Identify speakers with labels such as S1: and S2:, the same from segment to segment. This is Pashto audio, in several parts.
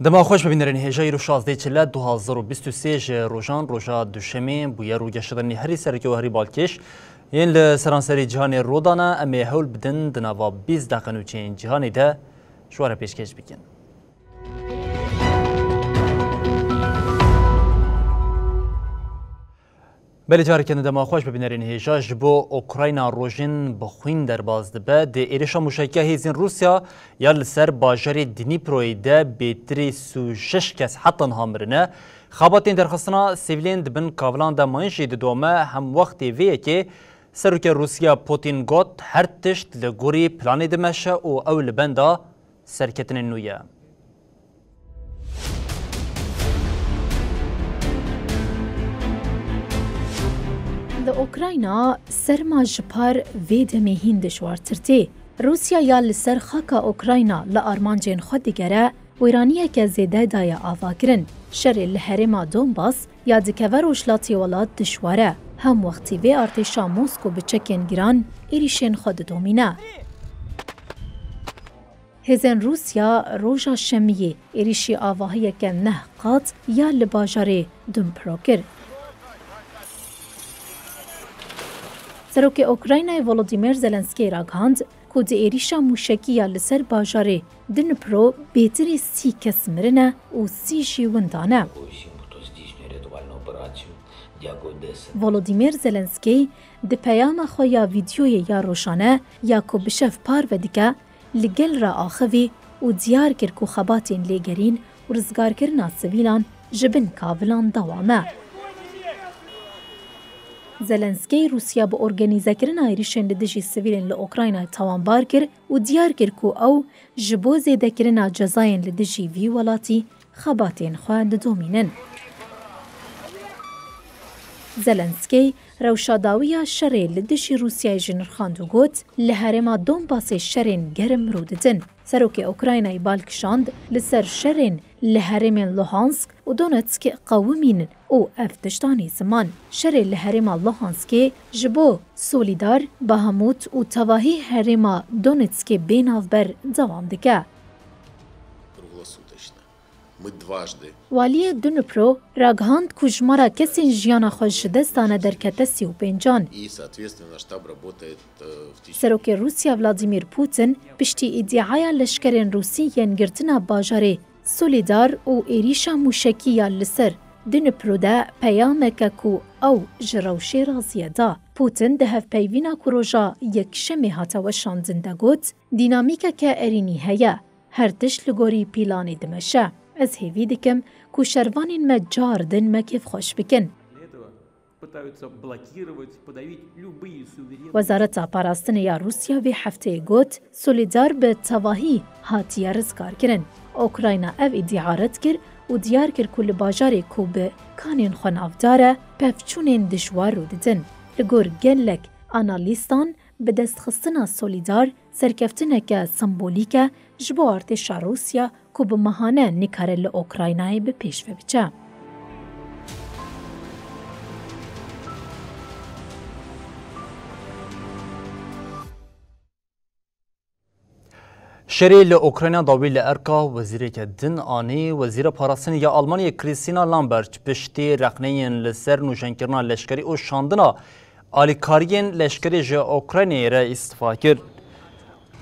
S1: دما خوش ببینرین هجای رو 16 چله 2023 روزان روزا دوشمه بویا رو گشتنی هری سرکی و هری بالکش این لسرانسری جهان رودانه امی هول بدن دنوا 20 دقیقه چین جهانی ده شواره پیشکش بکن. بله جاری کنه دما خوش ببینرین هجا جبو اوکراینا روژین بخوین در باز دبه ده ایرشا مشکیه هیزین روسیا یا لسر باجاری دنیپروی ده بیتری سوشش کس حتن هامرنه خاباتین درخواستنا سیویلین دبن کاولان ده ماینشی دومه هم وقتی ویه که سروک روسیا پوتین گوت هر تشت لگوری پلانی دمشه و اول بنده سرکتن نویه.
S2: اوکراینا سرما جپار ویدمی هندش وارترتی. روسیا یا لسر خاکا اوکراینا لارمانجین خود دیگره و ایرانیه که زیده دایا آوا کرن. شر لحرما دونباس یا دکور وشلاتی ولاد دشواره. هم وقتی وی ارتشا موسکو بچکن گران ایریشن خود دومینه. هزن روسیا روژا شمیه ایریشی آواهی که نه قاط یا لباجاره دنپرو کرد. سروک اوکراینای ولودیمیر زلنسکی را گاند که د ایریشا موشکی یا لسر باجاره دنپرو بیتری 30 کس مرنه و 30 جیوندانه. ولودیمیر زلنسکی د پیام خو یا ویدیوی یا روشانه یا که بشف پار و دیگه لگل را آخوی و دیار کر که خباتین لیگرین و رزگار کرنا سویلان جبن کاولان دوامه. زلنسکی روسیا با ارگانیزه کردن ایریشن دژی سیویلین لأوکراینای توانبار کرد و دیار کرد که او جبو زیده کردن جزاین لدژی وی ولاتی خباتین خواهد دومینن. زلنسکی روشاداوی شری لدژی روسیای جنرخاند و گوت لحرما دونباس شرین گرم روددن. سروک اوکراینای بالکشاند لسر شرین لحرمین لوهانسک و دونتسک قومین او افتشتانی زمان. شر لحرما لوهانسکی جبو سولیدار باهموت و تواهی حرما دونتسک بیناو بر دوام دکه. والی دنپرو راگهاند کجمارا کسین جیانا خوش دستانه در کت 35 سروک روسیا ولادیمیر پوتین پشتی ادعای لشکرین روسی ینگرتنا باجاره سولیدار و ایریشا موشکی یا لسر دنپرو ده پیامک کو او جروشی رازیه دا. پوتین ده هف پیوینا کروژا یک شمی هاتا و شاندنده گوت دینامیکا که ارینی هیا هر تش لگوری پیلانی دمشه. از هیوی دکم که شروانین ما جاردن ما کیف خوش بکن. وزارت پاراستن یا روسیا وی هفته گوت سولیدار به تواهی هاتیه رزگار کرن. اوکراینا او ادعارت کر و دیار کر کل باجاری که به کانین خونافداره پفچونین دشوار رو دیدن. لگور گلک آنالیستان به دست خستنا سولیدار سرکفتنه که سمبولیکه جبو ارتش روسیا که به مهانه نکاره لأوکراینای به پیش بچه.
S1: شری لأوکراینا داوی لأرکا وزیری که دن آنی وزیر پاراستن یا آلمانی کریستینا لامبرچ پشتی رقنین لسر نوشنکرنا لشکری و شاندنا آلیکارین لشکری جه اوکراینی را استفا کرد.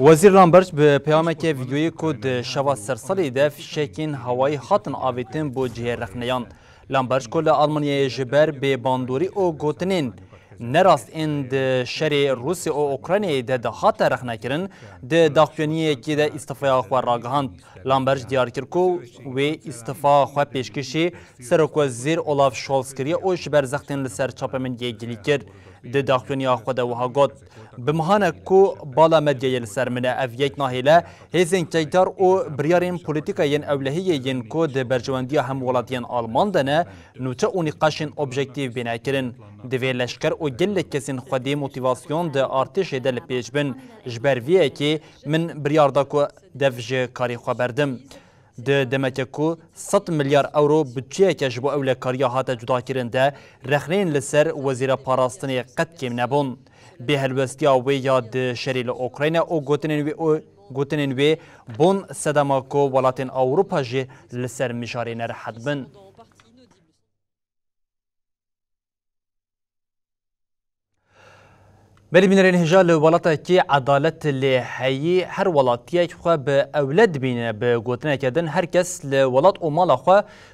S1: وزیر لامبرچ به پیامک ویدیویی کد شوا سرسالی ده فشکین هوایی خاطن آویتن بو جه رقنیان. لامبرچ کل آلمانی جبر به باندوری او گوتنین نراست این شری روسی و اوکراینی ده خاط رخنه کرن ده داخلینی که ده استفاده خواه راگهاند. لامبرچ دیار کرد که وی استفاده خواه پیشکشی سرک وزیر اولاف شولز کریه او جبر زختین لسر چاپمن گلی کرد. د داخلونیا خود وها گوت بمهانه کو بالا مدیه لسر من اف یک ناهیله هیزن کیدار او بریارین پولیتیکاین اولهیین کو د برجواندی هم ولاتین آلمان دنه نوچه او نقاشن اوبجکتیو بنا کرن دوی لشکر او گل کسین خودی موتیواسیون د ارتش دل پیش بن جبر ویه کی من بریاردا کو دفج کاری خبردم د دمکه کو 100 میلیارد اورو بودجه که جبو اول کاریا هاته جدا کرنده رخنین لسر وزیر پاراستنی قد کم نبون به هلوستیا و یاد شریل اوکراین او گوتنین وی بون صدما کو ولاتین اوروپا جی لسر مشاری نرحد بن بلی بینرین هجال ولاتا کی عدالت لحیی هر ولاتی خو به اولاد بینه به گوتنه کردن هر کس لولات او مال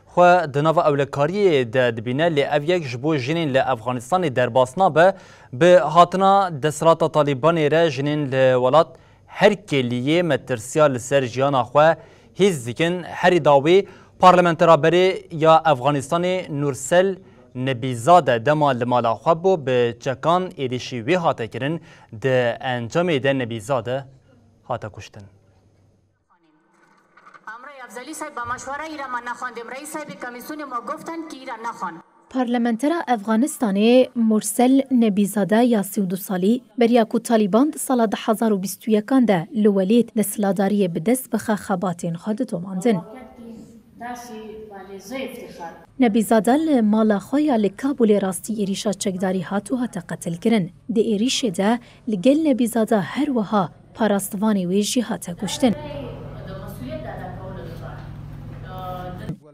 S1: خو دناو اولکاری دبینه لاو یک جبو جنین لافغانستان درباسنا به هاتنا دسرات طالبان را جنین لولات هر کلیه مترسیا لسر جیانا خو هیز دیکن هر داوی پارلمنترا بری یا افغانستان نورسل نبیزاده دما لمالا خوابو به چکان ایریشی وی هاته کرن ده انجام ده نبیزاده هاته کشتن.
S2: پارلمنتر افغانستان مرسل نبیزاده یا 32 سالی بریا کو طالبان سال 2021 ده لولید دسلاداری به دست بخ خباتین خود توماندن. نبیزاده مالا خویا لکابول راستی ایریشا چکداری هاتو هاتا قتل کرن. ده ایریش ده لگل نبیزاده هر وها پاراستوانی ویجی هاتا کشتن.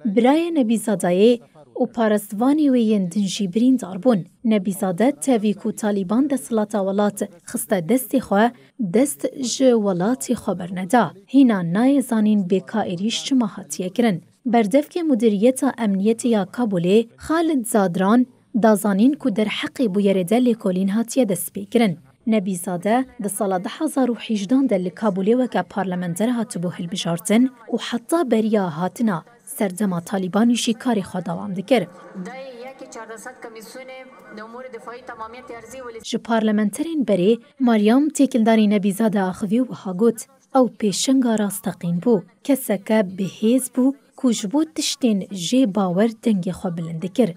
S2: برای نبیزاده او پاراستوانی ویین دنجی برین داربون. نبیزاده تاویکو طالبان ده سلاتا ولات خسته دستی خواه دست جو ولاتی خبر ندا. هینا نای زانین بیکا ایریش چما هاتیه کرن. بردف که مدیریت امنیت یا کابوله خالد زادران دازانین که در حقی بویرده لیکولین هاتیه دست بیکرن. نبیزاده ده سال 2018 ده کابوله وکا پارلمنتر هاتو بو هل بجارتن و حتی بریا هاتنا سردما طالبانیشی کاری خود دوام دکر. جو پارلمنترین بری مریم تیکلداری نبیزاده آخوی و هاگوت او پیشنگا راستقین بو کسکه به هیز بو کوجبو تشتین جی باور دنگی خو بلندکر.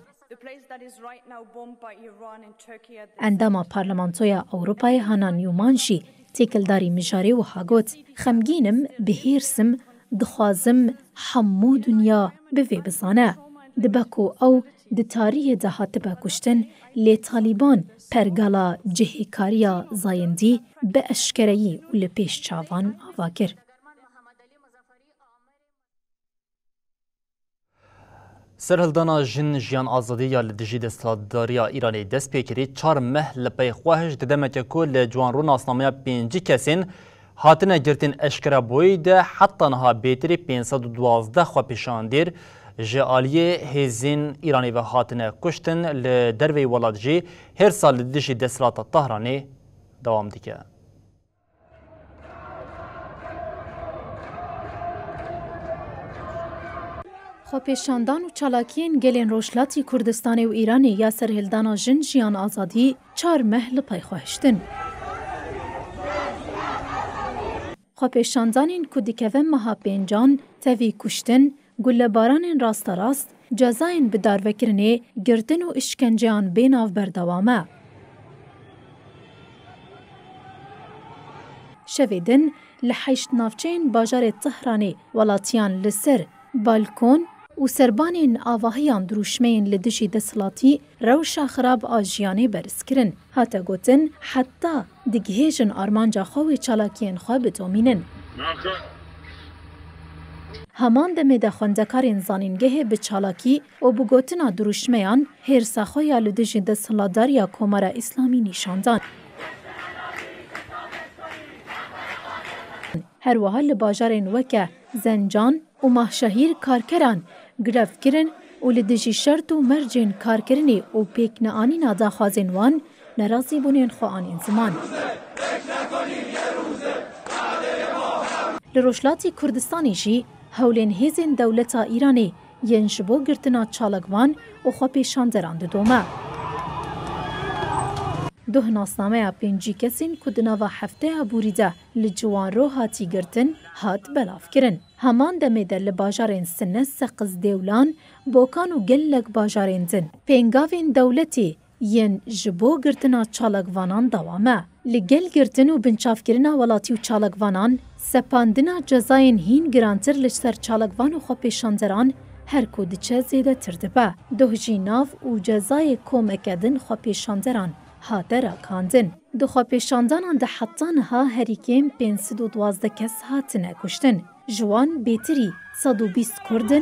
S2: انداما پارلمانتویا اوروپای هانان یومانشی تیکلداری مجاری و هاگوت خمگینم بهیرسم دخوازم حمو دنیا بوی بزانه. دبکو او د تاریه دهات بکشتن لی طالبان پرگالا جهیکاریا زایندی به اشکرهی و لپیش چاوان آواکر.
S1: سرهلدانا جن جیان آزادی یا لدجی دستلاداریا ایرانی دست پیکری 4 مه لپی خواهش ددمکه که لجوان رو ناسنامه 5 کسین هاتنه گرتین اشکره بویده حتی نها بیتری 512 خواه پیشاندیر جعالیه هزین ایرانی و هاتنه کشتن لدروی ولاد جی هر سال لدجی دستلات طهرانی دوام دیگه.
S2: خو پیشاندان و چالاکین گلین روشلاتی کردستان و ایرانی یا سرهلدانا جن جیان آزادی 4 مه لپی خواهشتن. خو پیشاندانین کدیکوه مها پینجان تاوی کشتن گل باران راست راست جزاین به داروکرنه گردن و اشکنجان بیناو بردوامه. شویدن لحیشت نافچین باجار تهرانی ولاتیان لسر بالکون و سربانین آواهیان دروشمین لدجی دسلاتی روشا خراب آجیانی برس کرن. حتی گوتن حتی دگهیجن آرمانجا خوی چالاکین خواه بدومینن. همان دمه ده خوندکارین زانینگه به چالاکی و بگوتنا دروشمیان هرسا خویا لدجی دسلاداریا کومارا اسلامی نشاندان. هر وحال لباجارین وکه زنجان و ماهشهیر کارکران گرفت کرن و لدجی شرط و مرجین کارکرنی و پیک نعانی نادا خوازین وان نرازی بونین خواهانین زمان. لروشلاتی کردستانی جی هولین هیزین دولتا ایرانی ینجبو گرتنا چالگوان و خوا پیشان دران دومه. دو هناسنامه پنجی کسین که دناوا هفته بوریده لجوان رو هاتی گرتن هات بلاف کرن. همان دمه در لباجارین سنه سقز دیولان بوکان و گلک باجارین زن. پنگاوین دولتی ین جبو گرتنا چالکوانان دوامه. لگل گرتن و بنچافکرنا ولاتی و چالکوانان سپاندنا جزاین هین گرانتر لجسر چالکوان و خوپیشاندران هر کود چه زیده تردبه. دو جیناف و جزای کومکدن خوپیشاندران هاته را کاندن. دو خوپیشاندانان ده حتان ها هریکیم 512 کس هاتنه کشتن. جوان بیتری 120 کردن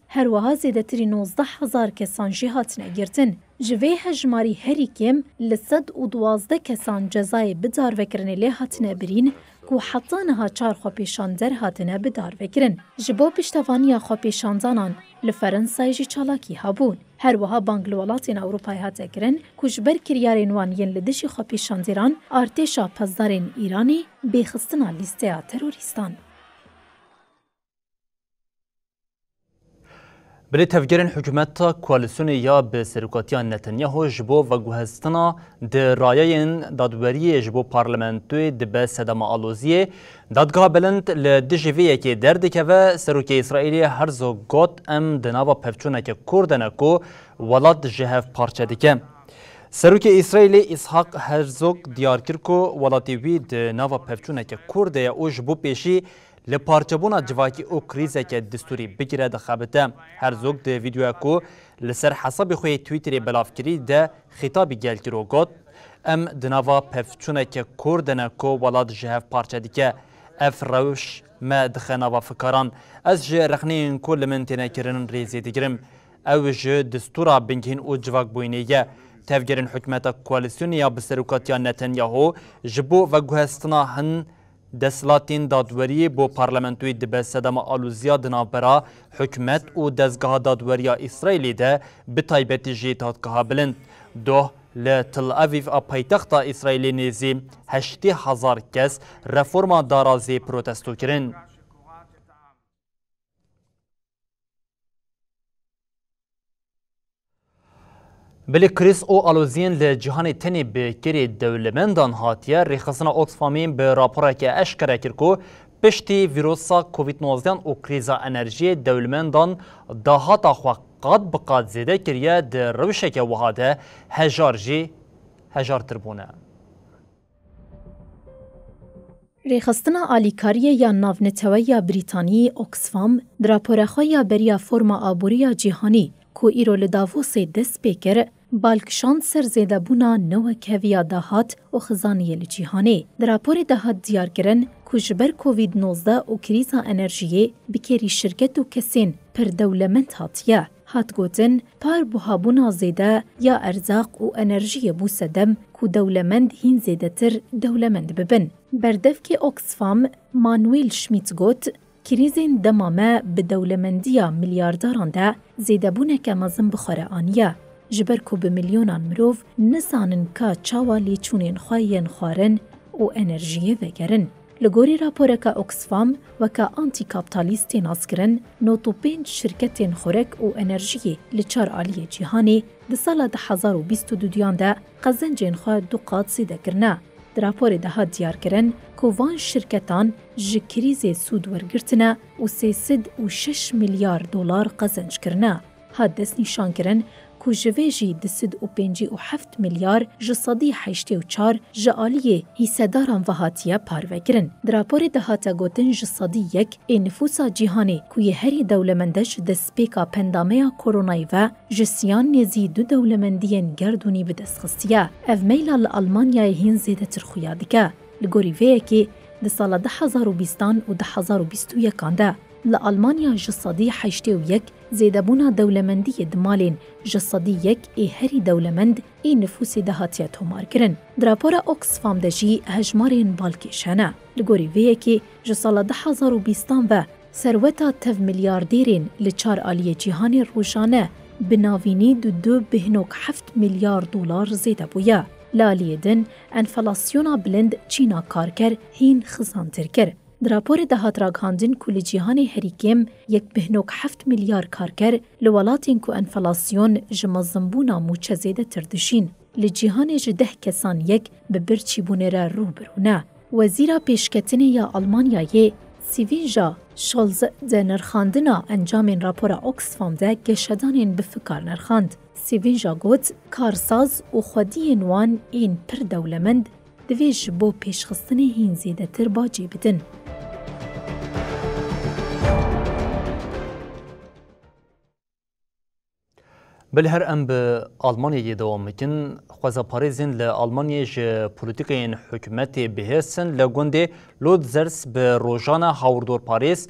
S2: هر وها زیدتری 19,000 کسان جی هاتنه گرتن. جوی هجماری هریکیم لسد و 12 کسان جزای بدار وکرنه لی هاتنه برین که حتی نها 4 خوپیشاندر هاتنه بدار وکرن. جبو پشتوانی خوپیشاندانان لفرنسای جی چالاکی هابون. هر وها بانگلولاتین اوروپای هاته کرن که جبر کریارین وان ین لدشی خوپیشاندران ارتشا پزدارین ایرانی بیخستنا لیسته تروریستان.
S1: بلی تفجیرین حکومت کوالسیونی یا به سرکاتیان نتانیاهو جبو و گوهستنا ده رایین دادوری جبو پارلمنتوی دبه سدام آلوزیه دادگاه بلند لدجویه که درده که و سروکی اسرائیلی هرزو گوت ام دناوا پفچونه که کردنکو ولاد جهف پارچه دیگه. سروکی اسرائیلی اسحاق هرزوگ دیار کرکو ولاتی وی دناوا پفچونه که کرده او جبو پیشی لپارچبونا جواکی او کریزه که دستوری بگیره ده خابته. هرزوگ ده ویدیو کو لسر حساب خوی تویتری بلاف کری ده خطابی گل کرو گوت ام دناوا پفچونه که کردنه کو ولاد جهف پارچه دیگه اف روش ما دخناوا فکران از جه رخنین کل من تینه کرن ریزی دیگرم او جه دستورا بنگین او جواک بوینیه تفجیرین حکمت کوالسیونی یا بسروکاتیان نتانیاهو جبو و گوهستنا هن دسلاتین دادوری بو پارلمنتوی دبه سدام آلوزیا دنابرا حکمت و دزگاه دادوریا اسرائیلی ده بتایبتی جی دادگاه بلند. دو لتل اویو پایتخت اسرائیلی نیزی 80,000 کس رفورما دارازی پروتستو کرن. بلی کریس او آلوزین لجهان تنی به کری دولمندان هاتیه ریخصنا اوکسفامین به راپوره که اشکره کرکو پشتی ویروسا کووید 19 او کریزا انرژی دولمندان داهاتا خواه بقاد زیده کریه ده روشه که وحاده هجار تربونه.
S2: ریخستنا آلیکاریه یا ناونتوی بریتانی اوکسفام دراپوره خواه بریا فرما آبوریا جیهانی کو ایرو لداووس دست پیکر بالکشان سر زیده بونا نو کویا دهات و خزانیه لجیهانه. در راپور دهات دیار کرن که جبر کووید 19 و کریزا انرژیه بکری شرکت و کسین پر دولمند هاتیه. هات گوتن پار بوهابونا زیده یا ارزاق و انرژی بو سدم که دولمند هین زیده تر دولمند ببن. بردف که اوکسفام مانویل شمیت گوت کریزین دمامه به دولمندیا میلیارداران ده زیده بونه که مزم بخوره آنیه. جبر کو به میلیونان مروف نسانن که چاوالی چونین خواهین خوارن و انرژیه وگرن. لگوری راپوره که اوکسفام و که آنتی کابتالیستی ناس کرن نوتو 5 شرکتین خورک و انرژی لچار آلی جیهانی ده سال 2022 دیان ده قزنجین خواه 2 قاد زیده کرنه. در راپور ده دیار کرن که وان شرکتان جکریز سود ورگرتنه و 306 میلیارد دلار قزنج کرنه. هاد دست نشان کرن که جویجی 257 میلیارد جسادی 84 جالیه حیصداران و هاتیه پاروه کرن. در راپور ده هاته گوتن جسادی یک نفوسا جیهانی که هری دولمندش دست پیکا پندامه کرونای و جسیان نیزی 2 دولمندین گردونی به دست خستیه. او میلا لالمانیای هین زیده ترخویا دیگه. لگوری ویه که ده سال 2020 و 2021 ده لألمانيا جسدي 81 زيدبونا دولمندي دمالين جسدي 1 هري دولمند نفوسي دهاتيات همار كرن. دراپورا اوكسفام دجي هجمارين بالكيشانا. لگوري ويكي جسال 2020 و سروتا 2 مليارديرين لچار آلية جيهاني روشانه بناويني دو بهنوك 7 مليار دولار زيدبويا. لالیدن انفلاسیونا بلند چینا کارکر هین خزانتر کر. راپور دهات راگهاندن کو لجیهان هریکیم 1.7 میلیارد کارگر لولاتین کو انفلاسیون جمزنبونا موچه زیده تردشین. لجیهان جده کسان یک به برچی بونه را رو برونه. وزیر پیشکتنی یا آلمانیای سیوینجا شولز ده نرخاندنا انجام راپور اوکسفام ده گشدانین بفکار نرخاند. سیوینجا گوت کارساز و خودین وان این پر دولمند دویج بو پیشخستن هین زیده تر باجی بدن.
S1: بالهر ام به آلمانیا دوام مکن خوازا پاریزین لآلمانیا ج پولیتیکین حکومتی بهسن لگونده لود زرس به روزانه هاوردور پاریس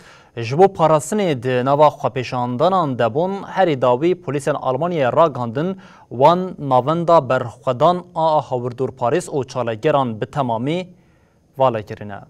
S1: جبو پاراسنه ده نوا خواپیشاندانان دبون هری داوی پولیسن آلمانیا را گاندن وان ناوندا برخودان هاوردور پاریس او چالگران به تمامی والا کرنه.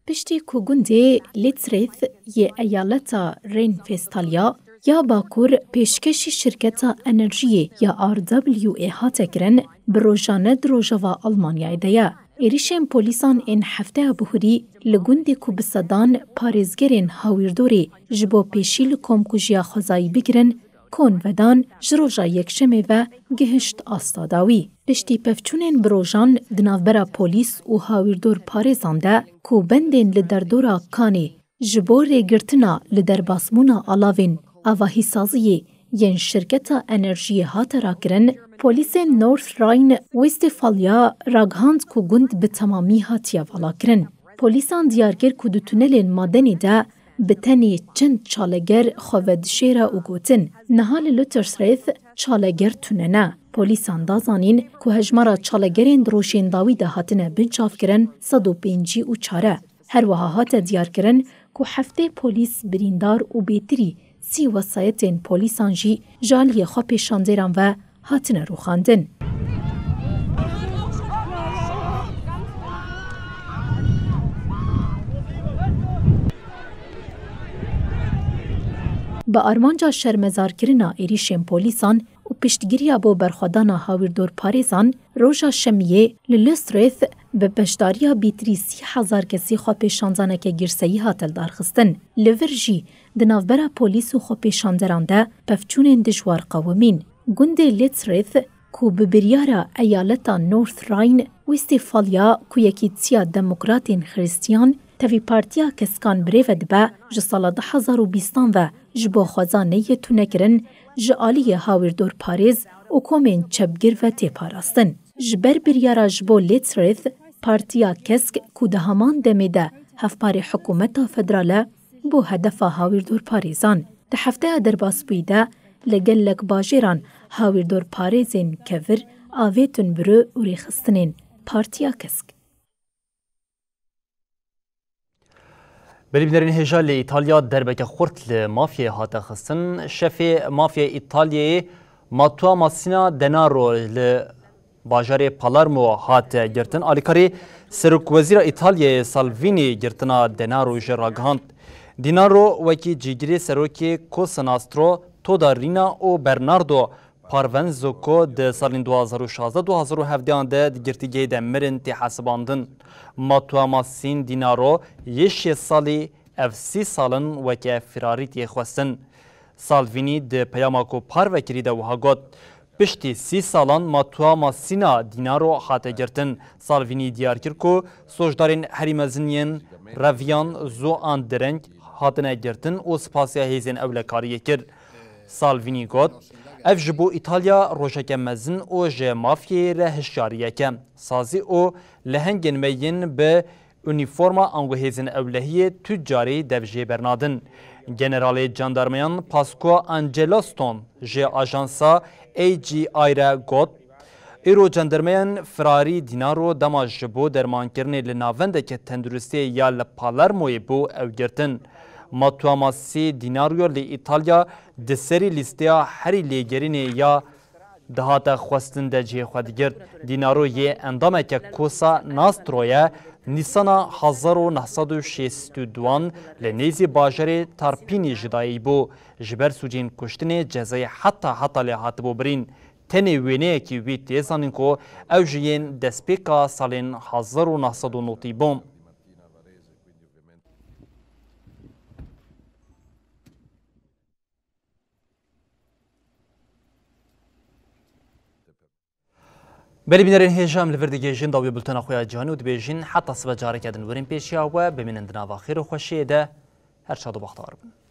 S2: پشتی که گنده لیتریث یه ایالتا رین فستالیا یا باکور پیشکشی شرکت انرژی یا RWE هاته کرن بروژانه دروژوا آلمانیای دیا. ایریشن پولیسان این هفته بهوری لگنده که بسدان پارێزگەرên هاویردۆرê ji bo pêşî li komkujiya xwezayî bigirin, kon vedan ji roja yekşemê ve gihişt asta dawî. Piştî pevçûnên bi rojan di navbera polîs û hawîrdor parêzan de ku bendên li derdora Kanê ji bo rêgirtina li derbasbûna alavên avahîsaziyê yên şirketa enerjiyê hate rakirin, polîsên North Rhine-Westphalia raghand ku gund bi temamî hatiye valakirin. Polîsan diyar kir ku di tunelên madenê de bi tenê çend çaleger xwe vedişêre û gotin. Niha li Luttersreth çaleger tunene. Polîsan dazanîn ku hejmara çalegerên dirojên dawî de hatine binçavkirin 105 û 4. Her wiha hate diyarkirin ku heftê polîs birîndar û bêtirî 30 wesayetên polîsan jî ji aliyê xwe pêşandêran ve hatine rûxandin. Bi armanca şermezarkirina êrişên polîsan û piştgiriya bo berxwedana hawîrdor parêzan, roja şemiyê li Luttersreth bi beşdariya bîtirî 30,000 kesî xwepêşandaneke girseyî hat darxistin. Li vir jî di navbera polîs û xwepêşanderan de pevçûnên dijwar qewimîn. Gundê Luttersreth ku bi biryara eyaleta North Rhine-Westphalia ku yekîtiya Demokratên Xristiyan tevî partiya keskan birêve dibe ji sala 2020 ve ji bo xwezaneyê tunekirin ji aliyê hawîrdor parêz û komên çepgir ve têparastin. Ji ber biryara ji bo Luttersreth, partiya kesk ku di heman demê de hevparê hikûmeta federal bo hedefa hawîrdor parêzan. Di hefteya derbasbûyî de li gelek bajêran hawîrdor parêzên kevir avêtun biro û rêxistinên partiya kesk.
S1: بلیبنرین هجا لی ایتالیا دربک خورد لی مافیا هاته خستن شفی مافیا ایتالیای ماتوا ماسینا دنارو لی باجار پالارمو هاته گرتن آلیکاری سرک وزیر ایتالیای سالوینی گرتنا دنارو جراگاند دینارو وکی جیگری سروکی کوسناسترو تودارینا و برناردو پارونزوکو ده سالین 2016-2017 ده گرتیگی ده مرن تی حساباندن ماتوا ماسین دینارو یش سالی اف 30 سالن وکی فراری تی خواستن سالوینی ده پیاماکو پار وکری ده وها گوت پشتی 30 سالان ماتوا ماسینا دینارو حاته گرتن سالوینی دیار کر کو سوجدارین هریمزنین رویان زو آن درنگ حاتنه گرتن و سپاسیا هیزن اولکاری کر سالوینی گوت اف جبو ایتالیا روشک مزن او ج مافیای ره هشیاریه که سازی او لهنگن مین به اونیفورما انگوهیزن اولهی تجاری دفجه برنادن. جنرال جاندارمیان پاسکو انجلستون ج آژانسا AGI را گوت ایرو جاندارمیان فراری دینارو دما جبو درمانکرنی لناونده که تندرستی یا لپالرموی بو اوگرتن. ماتوا ماسی دیناریو لی ایتالیا دسری لیستیا هری لیگرینی یا دهات خواستن ده جه خودگرد دینارو یه اندامه که کوسا ناسترویه نیسانا 1962 لنیزی باجر تارپینی جدایی بو جبر سوجین کشتن جزای حتی لحات بو برین تنی وینه کی وی تیزانین کو او جین دسپیکا سالین 1990 بوم. بلی بینرین هیجام لوردگی جن داوی بلتنا خویا جهانی و دبیجین حتی سبجاره کردن ورین پیشیا و بمینند نوا خیر و خوشیه ده هر شاد و بختار بن.